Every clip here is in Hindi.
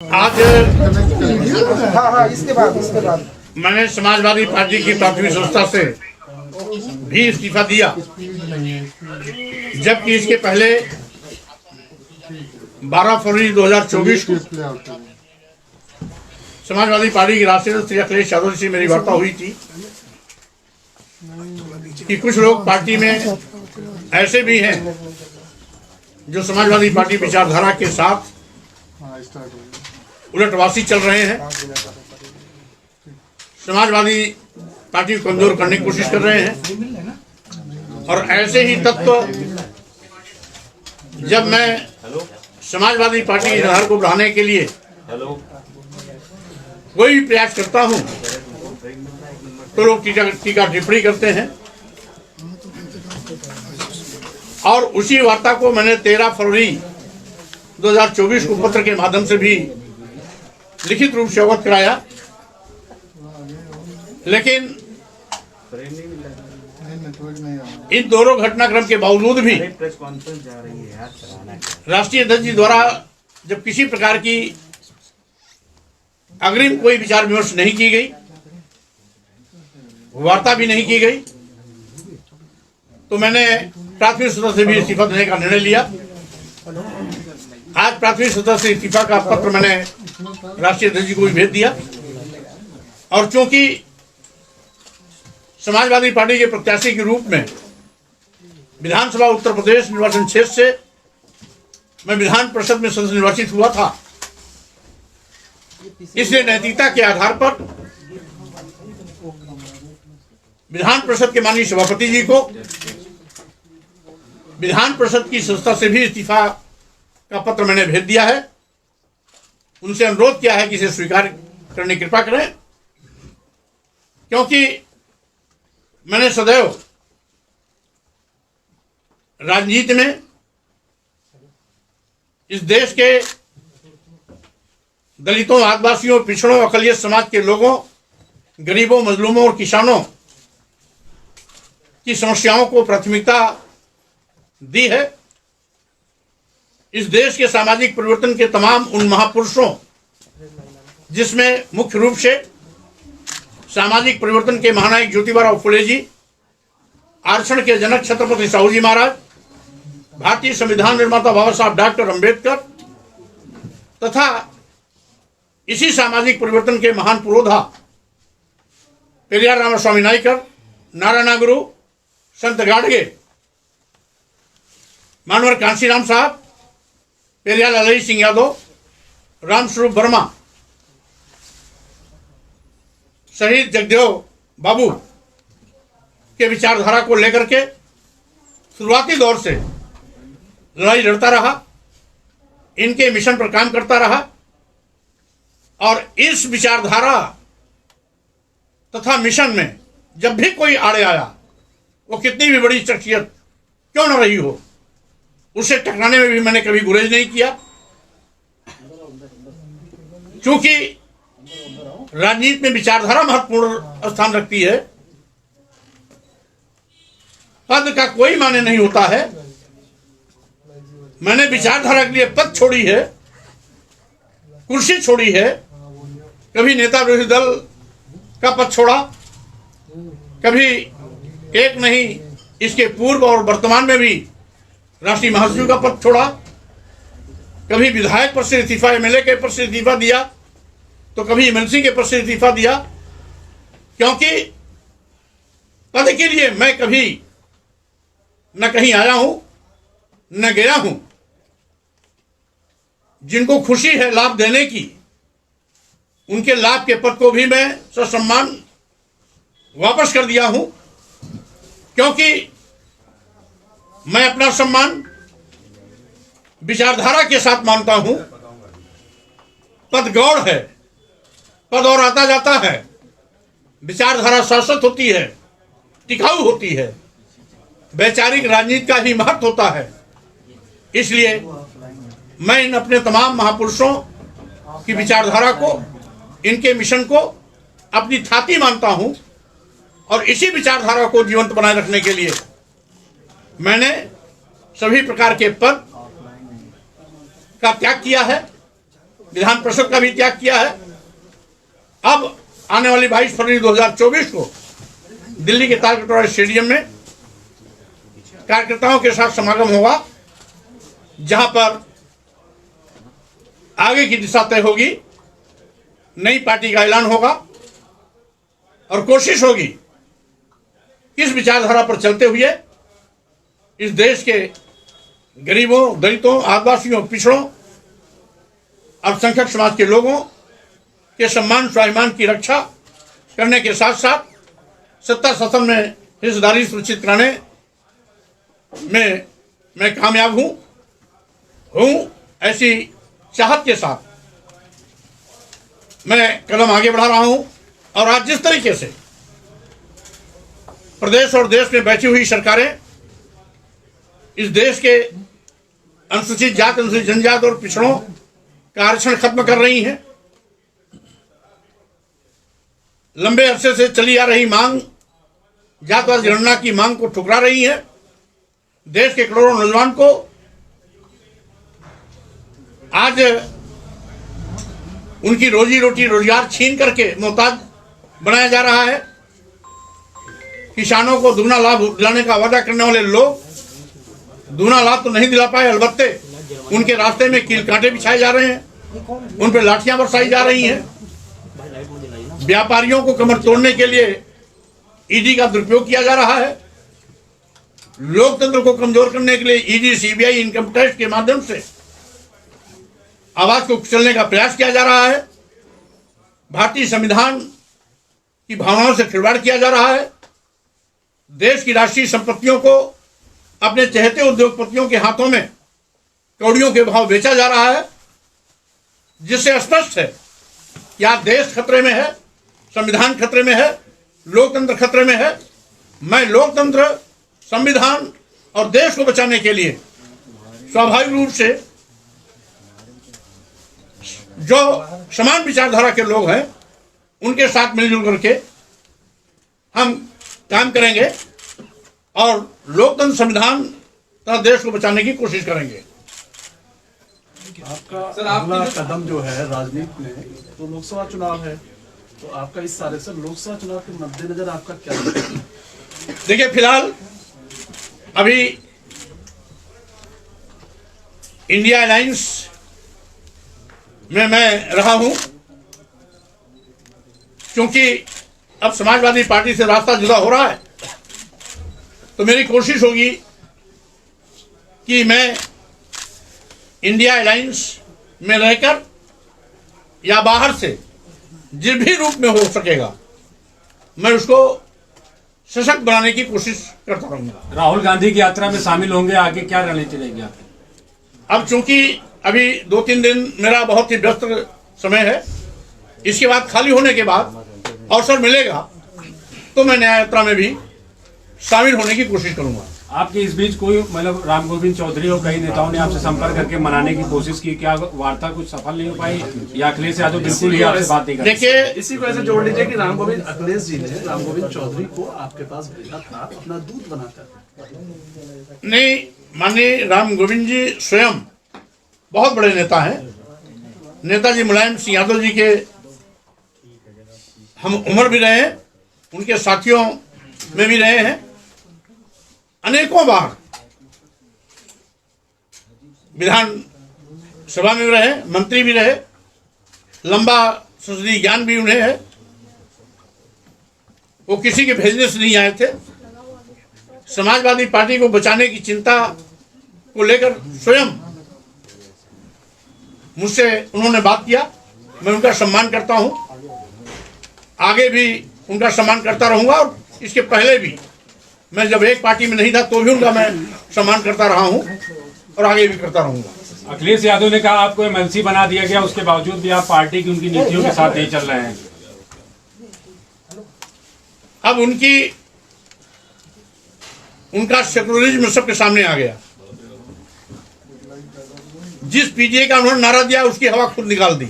आज इसके बाद मैंने समाजवादी पार्टी की प्राथमिक संस्था से भी इस्तीफा दिया, जबकि इसके पहले 12 फरवरी 2024 को समाजवादी पार्टी के राष्ट्रीय श्री अखिलेश यादव से मेरी वार्ता हुई थी कि कुछ लोग पार्टी में ऐसे भी हैं जो समाजवादी पार्टी विचारधारा के साथ उलटवासी चल रहे हैं, समाजवादी पार्टी को कमजोर करने की कोशिश कर रहे हैं। और ऐसे ही तत्व जब मैं समाजवादी पार्टी की आधार को बढ़ाने के लिए कोई भी प्रयास करता हूं तो लोग टीका टिप्पणी करते हैं। और उसी वार्ता को मैंने 13 फरवरी 2024 को पत्र के माध्यम से भी लिखित रूप से अवगत कराया, लेकिन इन दोनों घटनाक्रम के बावजूद भी राष्ट्रीय अध्यक्ष जी द्वारा जब किसी प्रकार की अग्रिम कोई विचार विमर्श नहीं की गई, वार्ता भी नहीं की गई, तो मैंने प्राथमिक सदस्य से भी इस्तीफा देने का निर्णय लिया। आज प्राथमिक सदस्य से इस्तीफा का पत्र मैंने राष्ट्रीय अध्यक्ष जी को भी भेज दिया। और चूंकि समाजवादी पार्टी के प्रत्याशी के रूप में विधानसभा उत्तर प्रदेश निर्वाचन क्षेत्र से मैं विधान परिषद में सदस्य निर्वाचित हुआ था, इसलिए नैतिकता के आधार पर विधान परिषद के माननीय सभापति जी को विधान परिषद की संस्था से भी इस्तीफा का पत्र मैंने भेज दिया है। उनसे अनुरोध किया है कि इसे स्वीकार करने की कृपा करें, क्योंकि मैंने सदैव राजनीति में इस देश के दलितों, आदिवासियों, पिछड़ों, अकलियत समाज के लोगों, गरीबों, मजलूमों और किसानों की समस्याओं को प्राथमिकता दी है। इस देश के सामाजिक परिवर्तन के तमाम उन महापुरुषों, जिसमें मुख्य रूप से सामाजिक परिवर्तन के महानायक ज्योतिबा फुले जी, आरक्षण के जनक छत्रपति साहू जी महाराज, भारतीय संविधान निर्माता बाबा साहब डॉक्टर अंबेडकर तथा इसी सामाजिक परिवर्तन के महान पुरोधा पेरियार रामास्वामी नायकर, नारायण गुरु, संत गाडगे, मानवर कांशीराम साहब, पेरियार ललई सिंह यादव, रामस्वरूप वर्मा, शहीद जगदेव बाबू के विचारधारा को लेकर के शुरुआती दौर से लड़ाई लड़ता रहा, इनके मिशन पर काम करता रहा। और इस विचारधारा तथा मिशन में जब भी कोई आड़े आया, वो कितनी भी बड़ी शख्सियत क्यों न रही हो, उससे टकराने में भी मैंने कभी गुरेज नहीं किया। क्योंकि राजनीति में विचारधारा महत्वपूर्ण स्थान रखती है। पद का कोई माने नहीं होता है। मैंने विचारधारा के लिए पद छोड़ी है, कुर्सी छोड़ी है, कभी नेता विरोधी दल का पद छोड़ा, कभी एक नहीं इसके पूर्व और वर्तमान में भी राष्ट्रीय महासचिव का पद छोड़ा, कभी विधायक पद से इस्तीफा, एमएलए के पद से इस्तीफा दिया, तो कभी एमएलसी के पद से इस्तीफा दिया। क्योंकि पद के लिए मैं कभी न कहीं आया हूं न गया हूं। जिनको खुशी है लाभ देने की, उनके लाभ के पद को भी मैं ससम्मान वापस कर दिया हूं, क्योंकि मैं अपना सम्मान विचारधारा के साथ मानता हूं। पद गौड़ है, पद और आता जाता है, विचारधारा शाश्वत होती है, टिकाऊ होती है, वैचारिक राजनीति का ही महत्व होता है। इसलिए मैं इन अपने तमाम महापुरुषों की विचारधारा को, इनके मिशन को अपनी थाती मानता हूं। और इसी विचारधारा को जीवंत बनाए रखने के लिए मैंने सभी प्रकार के पद का त्याग किया है विधान परिषद का भी त्याग किया है। अब आने वाली 22 फरवरी 2024 को दिल्ली के तालकटोरा स्टेडियम में कार्यकर्ताओं के साथ समागम होगा, जहां पर आगे की दिशा तय होगी, नई पार्टी का ऐलान होगा और कोशिश होगी इस विचारधारा पर चलते हुए इस देश के गरीबों, दलितों, आदिवासियों, पिछड़ों, अल्पसंख्यक समाज के लोगों के सम्मान स्वाभिमान की रक्षा करने के साथ साथ सत्ता शासन में हिस्सेदारी सुनिश्चित कराने में मैं कामयाब हूं। ऐसी चाहत के साथ मैं कदम आगे बढ़ा रहा हूं और आज जिस तरीके से प्रदेश और देश में बैठी हुई सरकारें इस देश के अनुसूचित जाति, अनुसूचित जनजाति और पिछड़ों का आरक्षण खत्म कर रही हैं, लंबे अरसे से चली आ रही मांग, जातिवाद जनगणना की मांग को ठुकरा रही हैं, देश के करोड़ों नौजवान को आज उनकी रोजी रोटी, रोजगार छीन करके मोहताज बनाया जा रहा है। किसानों को दुगना लाभ दिलाने का वादा करने वाले लोग दुगना लाभ तो नहीं दिला पाए, अलबत्ते उनके रास्ते में कील कांटे बिछाए जा रहे हैं, उन पर लाठियां बरसाई जा रही हैं। व्यापारियों को कमर तोड़ने के लिए ईडी का दुरुपयोग किया जा रहा है। लोकतंत्र को कमजोर करने के लिए ईडी, सीबीआई, इनकम टैक्स के माध्यम से आवाज को कुचलने का प्रयास किया जा रहा है। भारतीय संविधान की भावनाओं से खिलवाड़ किया जा रहा है। देश की राष्ट्रीय संपत्तियों को अपने चहेते उद्योगपतियों के हाथों में कौड़ियों के भाव बेचा जा रहा है, जिससे स्पष्ट है कि आज देश खतरे में है, संविधान खतरे में है, लोकतंत्र खतरे में है। मैं लोकतंत्र, संविधान और देश को बचाने के लिए स्वाभाविक रूप से जो समान विचारधारा के लोग हैं उनके साथ मिलजुल करके हम काम करेंगे और लोकतंत्र, संविधान तथा देश को बचाने की कोशिश करेंगे। आपका अगला कदम जो है राजनीति में, तो लोकसभा चुनाव है, तो आपका इस साल से लोकसभा चुनाव के मद्देनजर आपका क्या है? देखिए, फिलहाल अभी इंडिया अलायंस में मैं रहा हूं, क्योंकि अब समाजवादी पार्टी से रास्ता जुदा हो रहा है, तो मेरी कोशिश होगी कि मैं इंडिया अलायंस में रहकर या बाहर से जिस भी रूप में हो सकेगा मैं उसको सशक्त बनाने की कोशिश करता रहूंगा। राहुल गांधी की यात्रा में शामिल होंगे, आगे क्या रणनीति रहेगी आपकी? अब चूंकि अभी 2-3 दिन मेरा बहुत ही व्यस्त समय है, इसके बाद खाली होने के बाद अवसर मिलेगा तो मैं न्याय यात्रा में भी शामिल होने की कोशिश करूंगा। आपके इस बीच कोई मतलब राम गोविंद चौधरी और कई नेताओं ने आपसे संपर्क करके मनाने की कोशिश की, क्या वार्ता कुछ सफल नहीं हो पाई या अखिलेश यादव बिल्कुल ही आपसे बात नहीं कर? देखिए, इसी वजह से जोड़ लीजिए कि अखिलेश जी ने राम गोविंद चौधरी को आपके पास भेजा था अपना दूत बनाकर। नहीं, माननीय राम गोविंद जी स्वयं बहुत बड़े नेता हैं। नेताजी मुलायम सिंह यादव जी के हम उम्र भी रहे हैं, उनके साथियों में भी रहे हैं, अनेकों बार विधान सभा में रहे, मंत्री भी रहे, लंबा संसदीय ज्ञान भी उन्हें है। वो किसी के भेजने से नहीं आए थे। समाजवादी पार्टी को बचाने की चिंता को लेकर स्वयं मुझसे उन्होंने बात किया। मैं उनका सम्मान करता हूं, आगे भी उनका सम्मान करता रहूंगा और इसके पहले भी मैं जब एक पार्टी में नहीं था तो भी उनका मैं सम्मान करता रहा हूं और आगे भी करता रहूंगा। अखिलेश यादव ने कहा आपको एमएलसी बना दिया गया, उसके बावजूद भी आप पार्टी की उनकी नीतियों के साथ नहीं चल रहे हैं। अब उनका सेकुलरिज्म सबके सामने आ गया। जिस पीटीए का उन्होंने नारा दिया उसकी हवा खुद निकाल दी।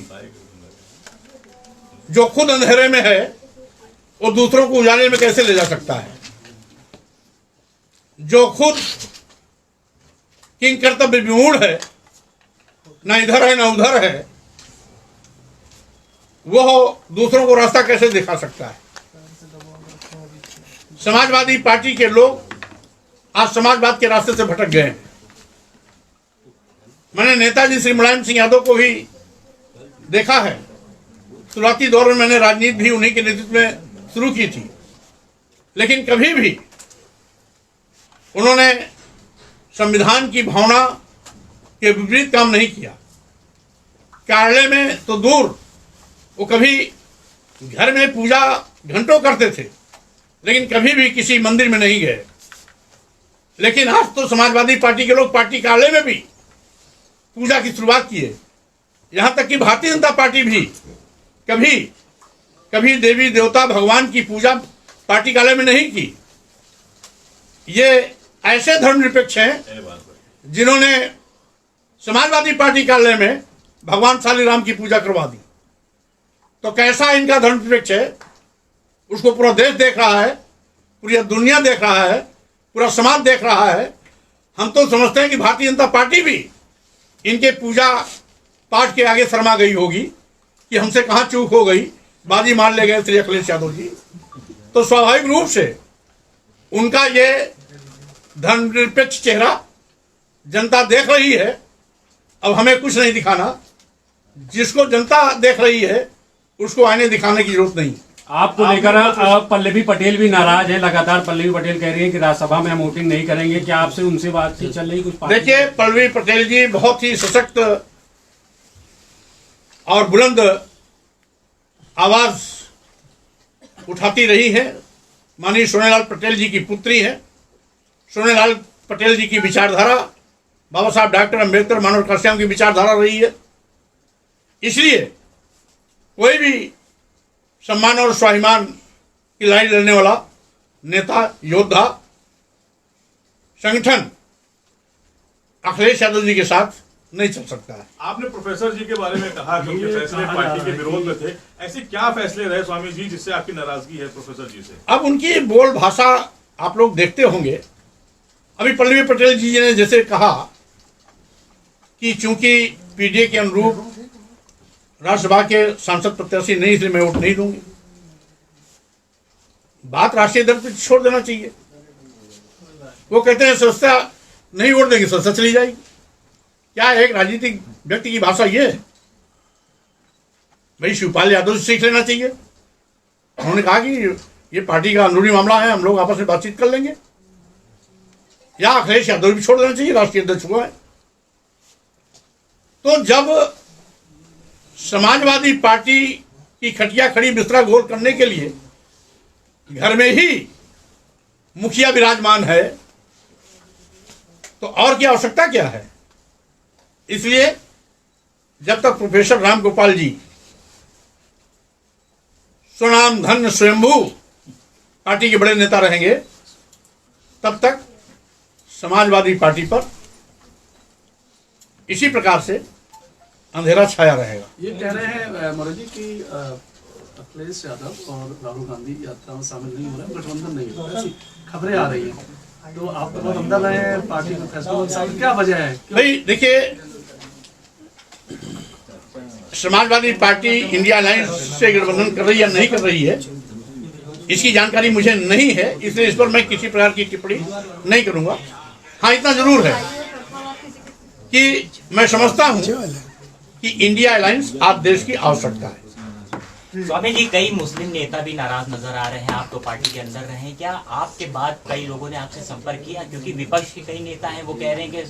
जो खुद अंधेरे में है वो दूसरों को उजाले में कैसे ले जा सकता है? जो खुद किंग कर्तव्य विमूढ़ है, ना इधर है ना उधर है, वो दूसरों को रास्ता कैसे दिखा सकता है। समाजवादी पार्टी के लोग आज समाजवाद के रास्ते से भटक गए हैं। मैंने नेताजी श्री मुलायम सिंह यादव को भी देखा है। शुरुआती दौर में मैंने राजनीति भी उन्हीं के नेतृत्व में शुरू की थी, लेकिन कभी भी उन्होंने संविधान की भावना के विपरीत काम नहीं किया। कार्यालय में तो दूर, वो कभी घर में पूजा घंटों करते थे, लेकिन कभी भी किसी मंदिर में नहीं गए। लेकिन आज तो समाजवादी पार्टी के लोग पार्टी कार्यालय में भी पूजा की शुरुआत किए। यहां तक कि भारतीय जनता पार्टी भी कभी देवी देवता भगवान की पूजा पार्टी कार्यालय में नहीं की। ये ऐसे धर्मनिरपेक्ष हैं जिन्होंने समाजवादी पार्टी कार्यालय में भगवान शालीराम की पूजा करवा दी। तो कैसा इनका धर्मनिरपेक्ष है, उसको पूरा देश देख रहा है, पूरी दुनिया देख रहा है, पूरा समाज देख रहा है। हम तो समझते हैं कि भारतीय जनता पार्टी भी इनके पूजा पाठ के आगे शर्मा गई होगी कि हमसे कहाँ चूक हो गई, बाजी मार ले गए श्री अखिलेश यादव जी। तो स्वाभाविक रूप से उनका ये धर्मनिरपेक्ष चेहरा जनता देख रही है। अब हमें कुछ नहीं दिखाना, जिसको जनता देख रही है उसको आईने दिखाने की जरूरत नहीं। आपको लेकर पल्लवी पटेल भी नाराज है। लगातार पल्लवी पटेल कह रही है कि राज्यसभा में हम वोटिंग नहीं करेंगे। क्या आपसे उनसे बातचीत चल रही कुछ? देखिए, पल्लवी पटेल जी बहुत ही सशक्त और बुलंद आवाज उठाती रही है। माननीय सोनेलाल पटेल जी की पुत्री है। सोनेलाल पटेल जी की विचारधारा बाबा साहब डॉक्टर अम्बेडकर मानव काश्याम की विचारधारा रही है। इसलिए कोई भी सम्मान और स्वाभिमान की लड़ाई लड़ने वाला नेता, योद्धा, संगठन अखिलेश यादव जी के साथ नहीं चल सकता है। आपने प्रोफेसर जी के बारे में कहा कि उनके फैसले पार्टी के विरोध में थे। ऐसे क्या फैसले रहे स्वामी जी जिससे आपकी नाराजगी है प्रोफेसर जी से? अब उनकी बोल भाषा आप लोग देखते होंगे। अभी पल्लवी पटेल जी ने जैसे कहा कि चूंकि पीडीए के अनुरूप राज्यसभा के सांसद प्रत्याशी नहीं, इसलिए मैं वोट नहीं दूंगी। बात राष्ट्रीय दल पर छोड़ देना चाहिए। वो कहते हैं संस्था नहीं वोट देंगे, संस्था चली जाएगी। क्या एक राजनीतिक व्यक्ति की भाषा ये है? भाई शिवपाल यादव से सीख लेना चाहिए। उन्होंने कहा कि ये पार्टी का अंदरूनी मामला है, हम लोग आपस में बातचीत कर लेंगे। या अखिलेश यादव भी छोड़ देना चाहिए, राष्ट्रीय अध्यक्ष हुआ है। तो जब समाजवादी पार्टी की खटिया खड़ी बिस्तरा गोल करने के लिए घर में ही मुखिया विराजमान है, तो और क्या आवश्यकता क्या है? इसलिए जब तक प्रोफेसर राम गोपाल जी स्वनाम धन्य स्वयंभू पार्टी के बड़े नेता रहेंगे, तब तक समाजवादी पार्टी पर इसी प्रकार से अंधेरा छाया रहेगा। ये कह रहे हैं मोदी जी कि अखिलेश यादव और राहुल गांधी यात्रा में शामिल नहीं हो रहे, गठबंधन नहीं हो रहा, ऐसी खबरें आ रही हैं। तो आप तो बहुत अंदर रहे हैं पार्टी के फैसलों में, क्या वजह है? भाई देखिए, समाजवादी पार्टी इंडिया अलायंस से गठबंधन कर रही है या नहीं कर रही है, इसकी जानकारी मुझे नहीं है, इसलिए इस पर मैं किसी प्रकार की टिप्पणी नहीं करूंगा। हाँ, इतना जरूर है कि मैं समझता हूं कि इंडिया अलायंस आज देश की आवश्यकता है। स्वामी जी, कई मुस्लिम नेता भी नाराज नजर आ रहे हैं। आप तो पार्टी के अंदर रहे हैं, क्या आपके बाद कई लोगों ने आपसे संपर्क किया? क्योंकि विपक्ष के कई नेता हैं, वो कह रहे हैं कि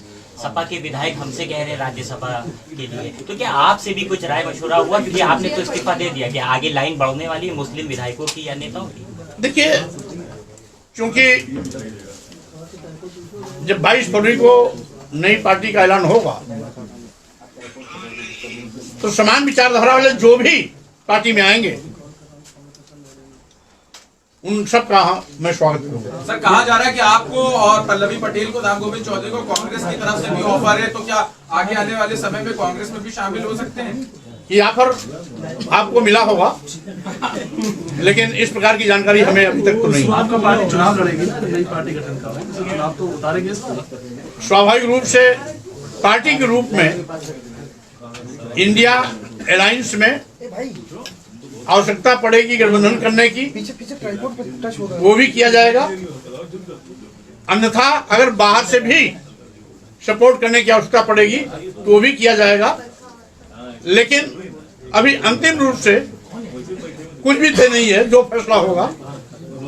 सपा के विधायक हमसे कह रहे हैं राज्यसभा के लिए, तो क्या आपसे भी कुछ राय मशवरा हुआ? क्योंकि आपने तो इस्तीफा दे दिया कि आगे लाइन बढ़ने वाली है मुस्लिम विधायकों की या नेताओं की। देखिए, चूंकि जब 22 फरवरी को नई पार्टी का ऐलान होगा, तो समान विचारधारा वाले जो भी पार्टी में आएंगे उन सब का मैं स्वागत करूंगा। सर, कहा जा रहा है कि आपको और पल्लवी पटेल को, राम गोविंद चौधरी को कांग्रेस की तरफ से भी ऑफर है, तो क्या आगे आने वाले समय में कांग्रेस में भी शामिल हो सकते हैं? ये ऑफर आपको मिला होगा, लेकिन इस प्रकार की जानकारी हमें अभी तक तो नहीं। आपका पार्टी चुनाव लड़ेगी ना, नई पार्टी गठन का है, चुनाव तो उतारेंगे इसको। स्वाभाविक रूप से पार्टी के रूप में इंडिया अलायंस में आवश्यकता पड़ेगी गठबंधन करने की वो भी किया जाएगा। अन्यथा अगर बाहर से भी सपोर्ट करने की आवश्यकता पड़ेगी तो वो भी किया जाएगा। लेकिन अभी अंतिम रूप से कुछ भी तय नहीं है, जो फैसला होगा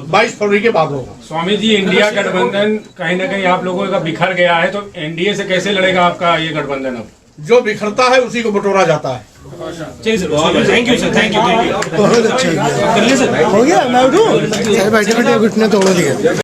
22 फरवरी के बाद होगा। स्वामी जी, इंडिया गठबंधन कहीं ना कहीं आप लोगों का बिखर गया है, तो एनडीए से कैसे लड़ेगा आपका ये गठबंधन? अब जो बिखरता है उसी को बटोरा जाता है। Thank you sir, thank you. बहुत अच्छा हो गया, मैं उठूं? बैठे बैठे घुटने तोड़ दिए।